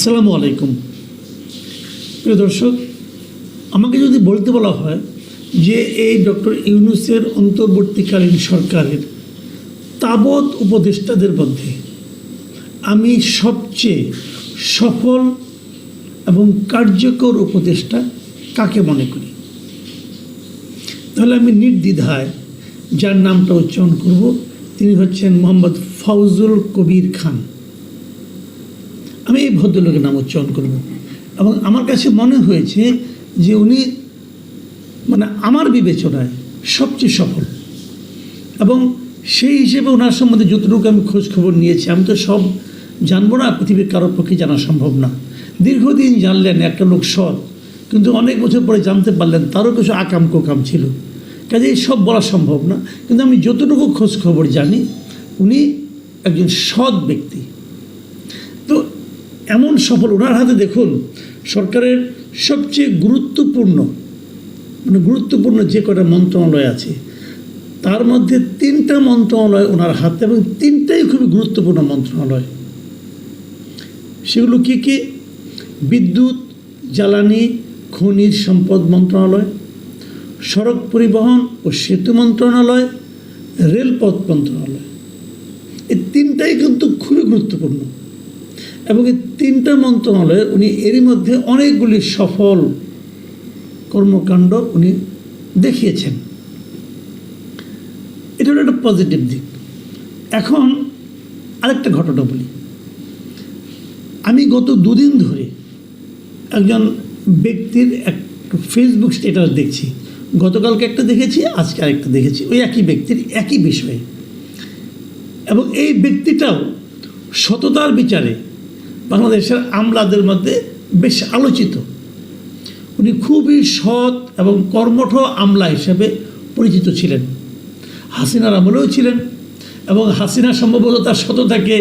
আসসালামু আলাইকুম। প্রিয় দর্শক, আমাকে যদি বলতে বলা হয় যে এই ডক্টর ইউনূসের অন্তর্বর্তীকালীন সরকারের তাবৎ উপদেষ্টাদের মধ্যে আমি সবচেয়ে সফল এবং কার্যকর উপদেষ্টা কাকে মনে করি, তাহলে আমি নির্দ্বিধায় যার নামটা উচ্চারণ করব তিনি হচ্ছেন মোহাম্মদ ফাউজুল কবির খান। আমি এই ভদ্রলোকের নাম উচ্চারণ করব এবং আমার কাছে মনে হয়েছে যে উনি আমার বিবেচনায় সবচেয়ে সফল, এবং সেই হিসেবে ওনার সম্বন্ধে যতটুকু আমি খোঁজ খবর নিয়েছি, আমি তো সব জানবো না, পৃথিবীর কারোর পক্ষে জানা সম্ভব না। দীর্ঘদিন জানলেন একটা লোক সৎ, কিন্তু অনেক বছর পরে জানতে পারলেন তারও কিছু আকাম কোকাম ছিল, কাজে সব বলা সম্ভব না। কিন্তু আমি যতটুকু খোঁজ খবর জানি উনি একজন সৎ ব্যক্তি। তো এমন সফল, ওনার হাতে দেখুন সরকারের সবচেয়ে গুরুত্বপূর্ণ যে কটা মন্ত্রণালয় আছে তার মধ্যে 3টা মন্ত্রণালয় ওনার হাতে, এবং 3টাই খুবই গুরুত্বপূর্ণ মন্ত্রণালয়। সেগুলো কি কি? বিদ্যুৎ, জ্বালানি, খনিজ সম্পদ মন্ত্রণালয়, সড়ক পরিবহন ও সেতু মন্ত্রণালয়, রেলপথ মন্ত্রণালয়। এই 3টাই কিন্তু খুবই গুরুত্বপূর্ণ, এবং এই 3টা মন্ত্রণালয়ে উনি এরই মধ্যে অনেকগুলি সফল কর্মকাণ্ড উনি দেখিয়েছেন। এটা হলো একটা পজিটিভ দিক। এখন আরেকটা ঘটনা বলি। আমি গত 2 দিন ধরে একজন ব্যক্তির এক ফেসবুক স্ট্যাটাস দেখছি। গতকালকে একটা দেখেছি, আজকে আরেকটা দেখেছি, ওই একই ব্যক্তির একই বিষয়ে। এবং এই ব্যক্তিটাও সততার বিচারে বাংলাদেশের আমলাদের মধ্যে বেশ আলোচিত। উনি খুবই সৎ এবং কর্মঠ আমলা হিসেবে পরিচিত ছিলেন, হাসিনার আমলেও ছিলেন, এবং হাসিনা সম্ভবত তার সততাকে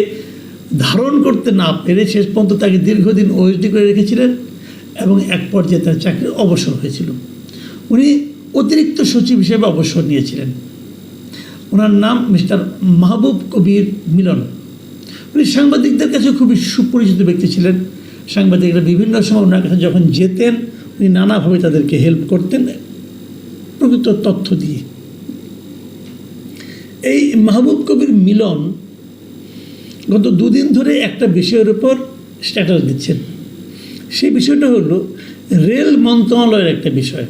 ধারণ করতে না পেরে শেষ পর্যন্ত তাকে দীর্ঘদিন ওএসডি করে রেখেছিলেন, এবং এক পর্যায়ে তার চাকরির অবসর হয়েছিল। উনি অতিরিক্ত সচিব হিসেবে অবসর নিয়েছিলেন। ওনার নাম মিস্টার মাহবুব কবির মিলন। উনি সাংবাদিকদের কাছে খুবই সুপরিচিত ব্যক্তি ছিলেন। সাংবাদিকরা বিভিন্ন সময় ওনার কাছে যখন যেতেন উনি নানাভাবে তাদেরকে হেল্প করতেন প্রকৃত তথ্য দিয়ে। এই মাহবুব কবির মিলন গত 2 দিন ধরে একটা বিষয়ের উপর স্ট্যাটাস দিচ্ছেন। সেই বিষয়টা হলো রেল মন্ত্রণালয়ের একটা বিষয়,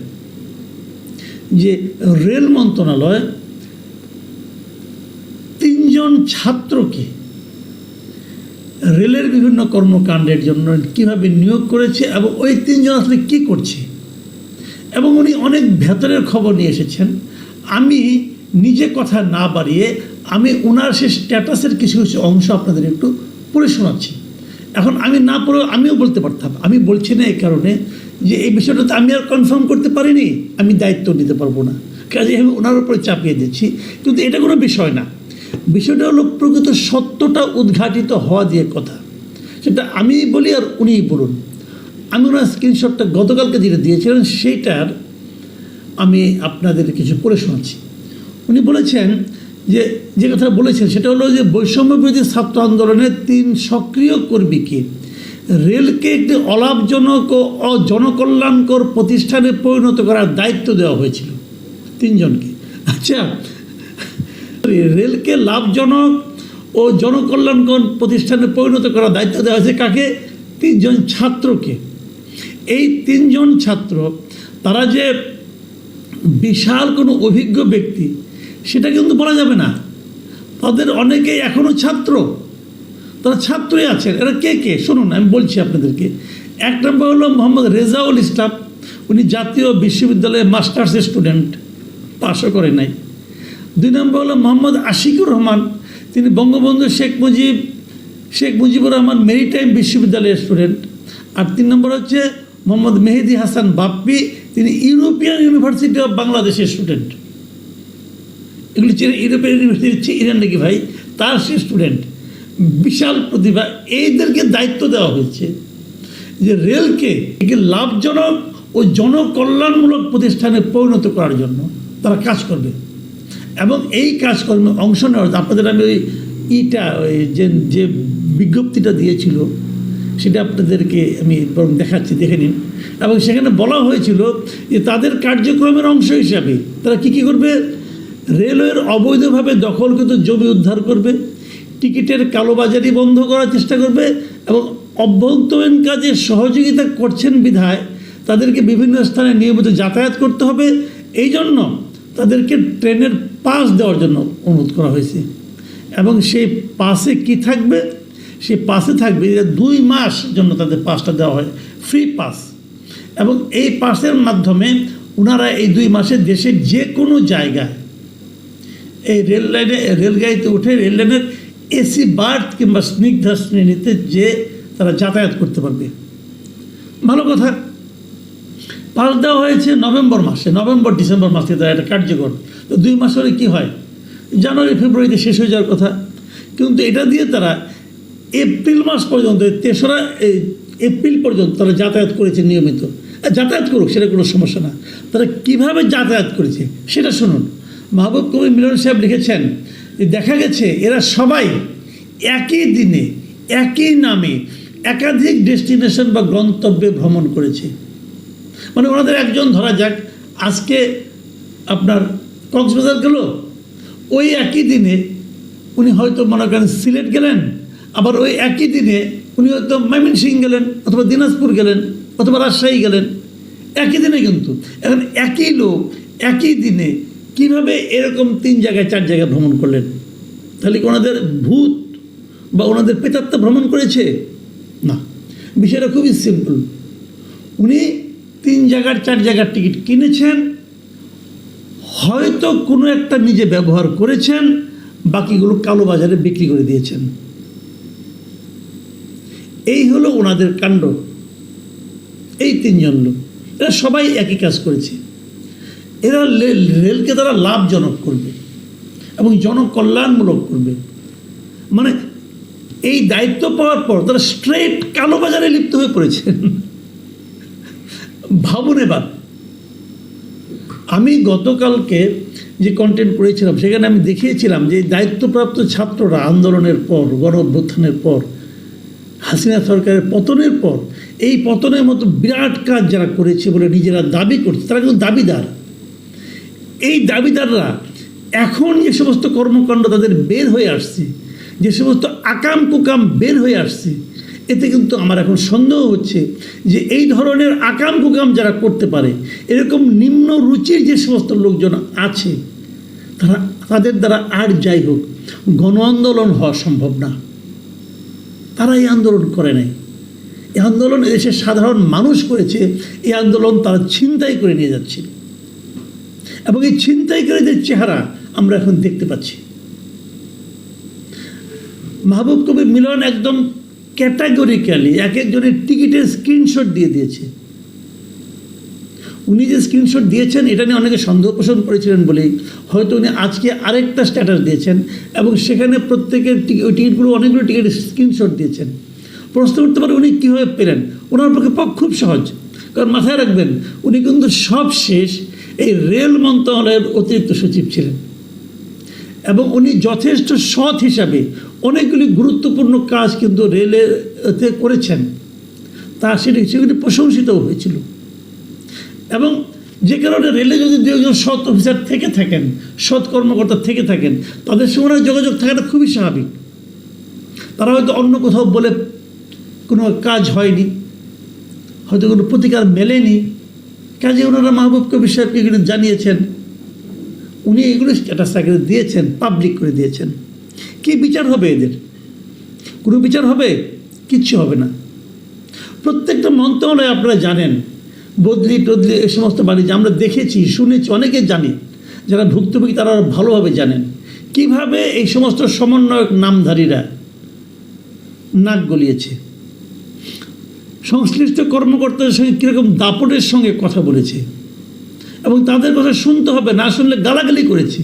যে রেল মন্ত্রণালয় 3 জন ছাত্রকে রেলের বিভিন্ন কর্মকাণ্ডের জন্য কীভাবে নিয়োগ করেছে, এবং ওই 3 জন আসলে কী করছে, এবং উনি অনেক ভেতরের খবর নিয়ে এসেছেন। আমি নিজে কথা না বাড়িয়ে আমি ওনার সে স্ট্যাটাসের কিছু কিছু অংশ আপনাদের একটু পড়ে শোনাচ্ছি। এখন আমি না পড়েও আমিও বলতে পারতাম, আমি বলছি না এই কারণে যে এই বিষয়টাতে আমি আর কনফার্ম করতে পারিনি, আমি দায়িত্ব নিতে পারবো না, কাজে আমি ওনার উপরে চাপিয়ে দিচ্ছি। কিন্তু এটা কোনো বিষয় না, বিষয়টা হলো প্রকৃত সত্যটা উদ্ঘাটিত হওয়া দিয়ে কথা। সেটা আমি বলি আর উনিই বলুন। আমি ওনার স্ক্রিনশটটা গতকালকে যেটা দিয়েছিলেন সেইটার আমি আপনাদের কিছু পড়ে শোনাচ্ছি। উনি বলেছেন যে কথা বলেছেন সেটা হলো যে বৈষম্য বিরোধী ছাত্র আন্দোলনের 3 সক্রিয় কর্মীকে রেলকে একটি অলাভজনক ও অজনকল্যাণকর প্রতিষ্ঠানে পরিণত করার দায়িত্ব দেওয়া হয়েছিল 3 জনকে। আচ্ছা, রেলকে লাভজনক ও জনকল্যাণকর প্রতিষ্ঠানে পরিণত করার দায়িত্ব দেওয়া হয়েছে কাকে? 3 জন ছাত্রকে। এই 3 জন ছাত্র তারা যে বিশাল কোনো অভিজ্ঞ ব্যক্তি সেটা কিন্তু বলা যাবে না। তাদের অনেকেই এখনও ছাত্র, তারা ছাত্রই আছেন। এরা কে কে শুনুন, আমি বলছি আপনাদেরকে। 1 নম্বর হলো মোহাম্মদ রেজাউল ইসলাম। উনি জাতীয় বিশ্ববিদ্যালয়ে মাস্টার্সের স্টুডেন্ট, পাশও করে নাই। 2 নম্বর হলো মোহাম্মদ আশিকুর রহমান। তিনি বঙ্গবন্ধু শেখ মুজিবুর রহমান মেরিটাইম বিশ্ববিদ্যালয়ের স্টুডেন্ট। আর 3 নম্বর হচ্ছে মোহাম্মদ মেহেদি হাসান বাপ্পি। তিনি ইউরোপিয়ান ইউনিভার্সিটি অফ বাংলাদেশের স্টুডেন্ট। এগুলি ইউরোপিয়ান ইউনিভার্সিটি হচ্ছে ইরান নাকি ভাই, তার সে স্টুডেন্ট, বিশাল প্রতিভা। এইদেরকে দায়িত্ব দেওয়া হয়েছে যে রেলকে লাভজনক ও জনকল্যাণমূলক প্রতিষ্ঠানে পরিণত করার জন্য তারা কাজ করবে, এবং এই কাজকর্মে অংশ নেওয়ার আপনাদের আমি ওই যে বিজ্ঞপ্তিটা দিয়েছিল সেটা আপনাদেরকে আমি বরং দেখাচ্ছি, দেখে নিন। এবং সেখানে বলা হয়েছিল যে তাদের কার্যক্রমের অংশ হিসাবে তারা কী করবে, রেলওয়ের অবৈধভাবে দখলকৃত জমি উদ্ধার করবে, টিকিটের কালোবাজারি বন্ধ করার চেষ্টা করবে এবং অভ্যন্তরীণ কাজে সহযোগিতা করছেন বিধায় তাদেরকে বিভিন্ন স্থানে নিয়মিত যাতায়াত করতে হবে। এই জন্য তাদেরকে ট্রেনের পাস দেওয়ার জন্য অনুরোধ করা হয়েছে। এবং সেই পাসে কি থাকবে, সেই পাসে থাকবে 2 মাস জন্য তাদের পাসটা দেওয়া হয়, ফ্রি পাস। এবং এই পাসের মাধ্যমে ওনারা এই 2 মাসে দেশের যে কোনো জায়গায় এই রেলগাড়িতে উঠে রেল লাইনের এসি বার্থ কিংবা স্নিগ্ধা শ্রেণীতে যে তারা যাতায়াত করতে পারবে। ভালো কথা। পাস দেওয়া হয়েছে নভেম্বর মাসে, নভেম্বর-ডিসেম্বর মাসে তারা এটা কার্যকর। তো 2 মাস হলে কী হয়, জানুয়ারি-ফেব্রুয়ারিতে শেষ হয়ে যাওয়ার কথা। কিন্তু এটা দিয়ে তারা এপ্রিল মাস পর্যন্ত, 3রা এপ্রিল পর্যন্ত তারা যাতায়াত করেছে নিয়মিত। যাতায়াত করুক, সেটা কোনো সমস্যা না। তারা কীভাবে যাতায়াত করেছে সেটা শুনুন। মাহবুব কবির মিলন সাহেব লিখেছেন যে দেখা গেছে এরা সবাই একই দিনে একই নামে একাধিক ডেস্টিনেশন বা গন্তব্যে ভ্রমণ করেছে। মানে ওনাদের একজন ধরা যাক আজকে আপনার কক্সবাজার গেল, ওই একই দিনে উনি হয়তো মনে করেন সিলেট গেলেন, আবার ওই একই দিনে উনি হয়তো ময়মনসিংহ গেলেন, অথবা দিনাজপুর গেলেন, অথবা রাজশাহী গেলেন, একই দিনে। কিন্তু এখন একই লোক একই দিনে কীভাবে এরকম 3 জায়গায় 4 জায়গায় ভ্রমণ করলেন? তাহলে কি ওনাদের ভূত বা ওনাদের প্রেতাত্মা ভ্রমণ করেছে? না, বিষয়টা খুবই সিম্পল। উনি 3 জায়গার 4 জায়গার টিকিট কিনেছেন, হয়তো কোনো একটা নিজে ব্যবহার করেছেন, বাকিগুলো কালোবাজারে বিক্রি করে দিয়েছেন। এই হলো ওনাদের কাণ্ড। এই 3 জন লোক, এরা সবাই একই কাজ করেছে। এরা রেলকে তারা লাভজনক করবে এবং জনকল্যাণমূলক করবে। মানে এই দায়িত্ব পাওয়ার পর তারা স্ট্রেট কালোবাজারে লিপ্ত হয়ে পড়েছেন। ভাবুন এবার। আমি গতকালকে যে কন্টেন্ট করেছিলাম সেখানে আমি দেখিয়েছিলাম যে দায়িত্বপ্রাপ্ত ছাত্ররা আন্দোলনের পর, গণ অভ্যুত্থানের পর, হাসিনা সরকারের পতনের পর এই পতনের মতো বিরাট কাজ যারা করেছে বলে নিজেরা দাবি করছে, তারা কিন্তু দাবিদার। এই দাবিদাররা এখন যে সমস্ত কর্মকাণ্ড তাদের বের হয়ে আসছে, যে সমস্ত আকাম কুকাম বের হয়ে আসছে, এতে কিন্তু আমার এখন সন্দেহ হচ্ছে যে এই ধরনের আকাম কুকাম যারা করতে পারে, এরকম নিম্ন রুচির যে সমস্ত লোকজন আছে, তাদের দ্বারা আর যাই হোক গণ আন্দোলন হওয়া সম্ভব না। তারা এই আন্দোলন করে নাই। এই আন্দোলন দেশের সাধারণ মানুষ করেছে। এই আন্দোলন তারা ছিনতাই করে নিয়ে যাচ্ছে এবং এই ছিনতাইকারীদের চেহারা আমরা এখন দেখতে পাচ্ছি। মাহবুব কবির মিলন একদম ক্যাটাগরিক্যালি এক একজনের টিকিটের স্ক্রিনশট দিয়ে দিয়েছে। উনি যে স্ক্রিনশট দিয়েছেন এটা নিয়ে অনেকে সন্দেহ পোষণ করেছিলেন বলেই হয়তো উনি আজকে আরেকটা স্ট্যাটাস দিয়েছেন এবং সেখানে প্রত্যেকের ওই টিকিটগুলো, অনেকগুলো টিকিটের স্ক্রিনশট দিয়েছেন। প্রশ্ন করতে পারে উনি কীভাবে পেলেন? ওনার পক্ষে খুব সহজ। কারণ মাথায় রাখবেন, উনি কিন্তু সব শেষ এই রেল মন্ত্রণালয়ের অতিরিক্ত সচিব ছিলেন এবং উনি যথেষ্ট সৎ হিসাবে অনেকগুলি গুরুত্বপূর্ণ কাজ কিন্তু রেলেতে করেছেন। তা সেগুলি প্রশংসিতও হয়েছিল। এবং যে কারণে রেলে যদি 2 সৎ অফিসার থেকে থাকেন, সৎ কর্মকর্তা থেকে থাকেন, তাদের সঙ্গে ওনার যোগাযোগ থাকাটা খুবই স্বাভাবিক। তারা হয়তো অন্য কোথাও বলে কোনো কাজ হয়নি, হয়তো কোনো প্রতিকার মেলেনি, কাজে ওনারা মাহবুব কবির সাহেবকে এগুলো জানিয়েছেন। উনি এগুলো স্ট্যাটাস আকারে দিয়েছেন, পাবলিক করে দিয়েছেন। কি বিচার হবে এদের? কোনো বিচার হবে? কিচ্ছু হবে না। প্রত্যেকটা মন্ত্রণালয়ে আপনারা জানেন বদলি টদলি এ সমস্ত বাণিজ্য আমরা দেখেছি, শুনেছি, অনেকে জানি। যারা ভুক্তভোগী তারা ভালোভাবে জানেন কিভাবে এই সমস্ত সমন্বয়ক নামধারীরা নাক গলিয়েছে, সংশ্লিষ্ট কর্মকর্তাদের সঙ্গে কীরকম দাপটের সঙ্গে কথা বলেছে এবং তাদের কথা শুনতে হবে, না শুনলে গালাগালি করেছে।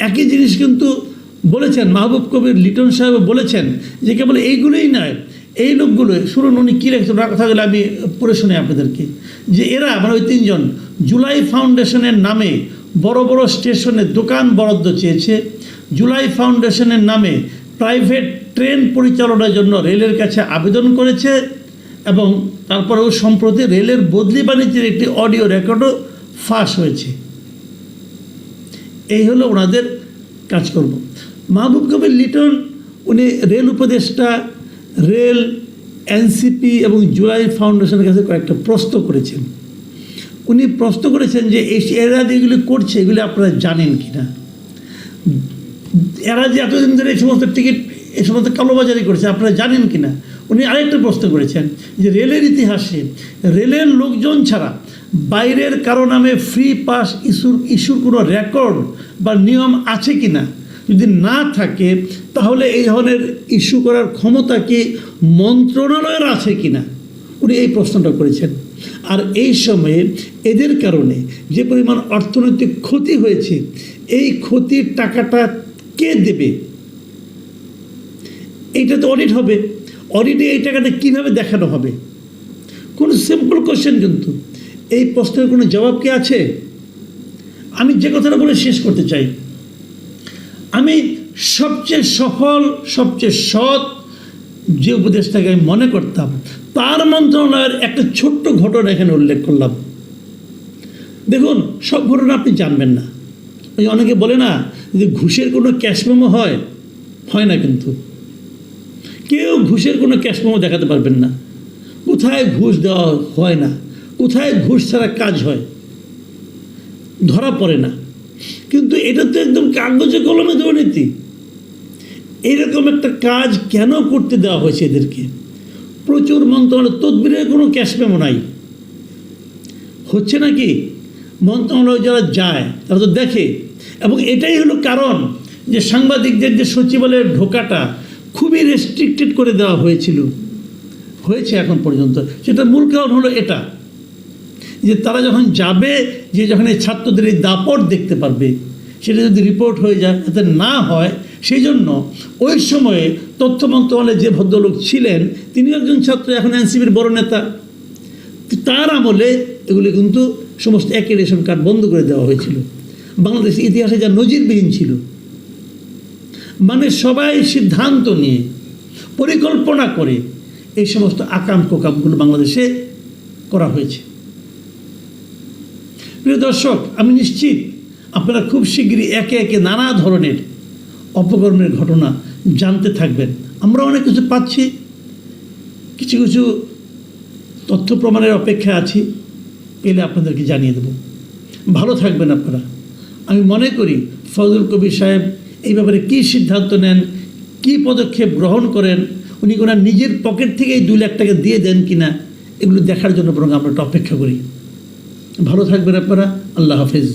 একই জিনিস কিন্তু বলেছেন মাহবুব কবির লিটন সাহেব, বলেছেন যে কেবল এইগুলোই নয়, এই লোকগুলো শুনুন উনি কী লেখছেন ওনার কথাগুলো আমি পড়ে শুনি আপনাদেরকে। যে এরা মানে ওই 3 জন জুলাই ফাউন্ডেশনের নামে বড় বড় স্টেশনে দোকান বরাদ্দ চেয়েছে, জুলাই ফাউন্ডেশনের নামে প্রাইভেট ট্রেন পরিচালনার জন্য রেলের কাছে আবেদন করেছে এবং তারপরেও সম্প্রতি রেলের বদলি বাণিজ্যের একটি অডিও রেকর্ডও ফাঁস হয়েছে। এই হলো ওনাদের কাজকর্ম। মাহবুব কবির লিটন উনি রেল উপদেষ্টা, রেল, এনসিপি এবং জুলাই ফাউন্ডেশনের কাছে কয়েকটা প্রশ্ন করেছেন। উনি প্রশ্ন করেছেন যে এরা যেগুলি করছে এগুলি আপনারা জানেন কি না, এরা যে এতদিন ধরে এই সমস্ত টিকিট এই সমস্ত কালোবাজারি করছে আপনারা জানেন কি না। উনি আরেকটা প্রশ্ন করেছেন যে রেলের ইতিহাসে রেলের লোকজন ছাড়া বাইরের কারো নামে ফ্রি পাস ইস্যুর কোনো রেকর্ড বা নিয়ম আছে কি না, যদি না থাকে তাহলে এই ধরনের ইস্যু করার ক্ষমতা কি মন্ত্রণালয়ের আছে কি না, উনি এই প্রশ্নটা করেছেন। আর এই সময়ে এদের কারণে যে পরিমাণ অর্থনৈতিক ক্ষতি হয়েছে এই ক্ষতির টাকাটা কে দেবে, এইটা তো অডিট হবে, অডিটে এই টাকাটা কীভাবে দেখানো হবে, কোনো সিম্পল কোশ্চেন। কিন্তু এই প্রশ্নের কোনো জবাব কি আছে? আমি যে কথাটা বলে শেষ করতে চাই, আমি সবচেয়ে সফল সবচেয়ে সৎ যে উপদেশটাকে আমি মনে করতাম তার মন্ত্রণালয়ের একটা ছোট্ট ঘটনা এখানে উল্লেখ করলাম। দেখুন, সব ঘটনা আপনি জানবেন না। ওই অনেকে বলে না যে ঘুষের কোনো ক্যাশ মেমো হয় না, কিন্তু কেউ ঘুষের কোনো ক্যাশ মেমো দেখাতে পারবেন না। কোথায় ঘুষ দেওয়া হয় না, কোথায় ঘুষ ছাড়া কাজ হয় ধরা পড়ে না। কিন্তু এটা তো একদম কাগজে কলমে দুর্নীতি। এইরকম একটা কাজ কেন করতে দেওয়া হয়েছে এদেরকে? প্রচুর মন্ত্রণালয় তদবিরের কোনো ক্যাশ মেমো নাই, হচ্ছে নাকি? মন্ত্রণালয় যারা যায় তারা তো দেখে, এবং এটাই হলো কারণ যে সাংবাদিকদের যে সচিবালয়ের ঢোকাটা খুবই রেস্ট্রিক্টেড করে দেওয়া হয়েছে এখন পর্যন্ত। সেটা মূল কারণ হলো এটা যে তারা যখন যাবে, যে যখন এই ছাত্রদের এই দাপট দেখতে পারবে, সেটা যদি রিপোর্ট হয়ে যায়, যাতে না হয় সেই জন্য ওই সময়ে তথ্য মন্ত্রণালয়ে যে ভদ্রলোক ছিলেন তিনি একজন ছাত্র, এখন এনসিপির বড় নেতা, তার আমলে এগুলি কিন্তু সমস্ত অ্যাক্রেডিটেশন কার্ড বন্ধ করে দেওয়া হয়েছিল। বাংলাদেশের ইতিহাসে যা নজিরবিহীন ছিল, মানে সবাই সিদ্ধান্ত নিয়ে পরিকল্পনা করে এই সমস্ত আকাম কোকামগুলো বাংলাদেশে করা হয়েছে। প্রিয় দর্শক, আমি নিশ্চিত আপনারা খুব শীঘ্রই একে একে নানা ধরনের অপকর্মের ঘটনা জানতে থাকবেন। আমরা অনেক কিছু পাচ্ছি, কিছু কিছু তথ্য প্রমাণের অপেক্ষায় আছি, পেলে আপনাদেরকে জানিয়ে দেব। ভালো থাকবেন আপনারা। আমি মনে করি ফজলুল কবির সাহেব এই ব্যাপারে কী সিদ্ধান্ত নেন, কী পদক্ষেপ গ্রহণ করেন, উনি ওনার নিজের পকেট থেকে এই 2 লাখ টাকা দিয়ে দেন কিনা, এগুলো দেখার জন্য বরং আমরা একটু অপেক্ষা করি। ভালো থাকবেন আপনারা। আল্লাহ হাফেজ।